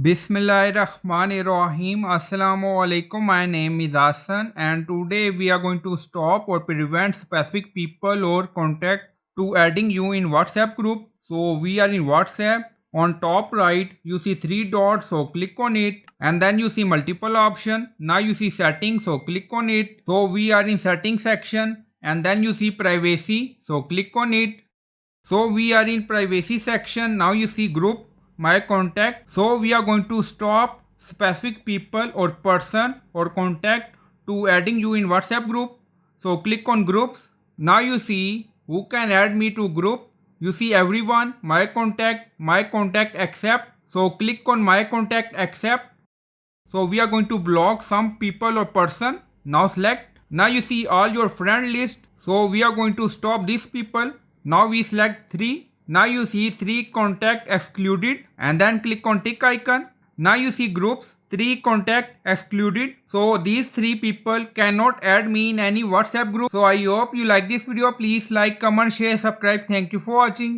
Bismillahirrahmanirrahim. Assalamu alaikum. My name is Hassan, and today we are going to stop or prevent specific people or contact to adding you in WhatsApp group. So we are in WhatsApp. On top right, you see three dots, so click on it, and then you see multiple option. Now you see settings, so click on it. So we are in settings section, and then you see privacy, so click on it. So we are in privacy section. Now you see group, my contact. So we are going to stop specific people or person or contact to adding you in WhatsApp group. So click on groups. Now you see who can add me to group. You see everyone, my contact accept. So click on my contact accept. So we are going to block some people or person. Now select. Now you see all your friend list. So we are going to stop these people. Now we select 3. Now you see 3 contact excluded and then click on tick icon. Now you see groups, 3 contact excluded. So these 3 people cannot add me in any WhatsApp group. So I hope you like this video. Please like, comment, share, subscribe. Thank you for watching.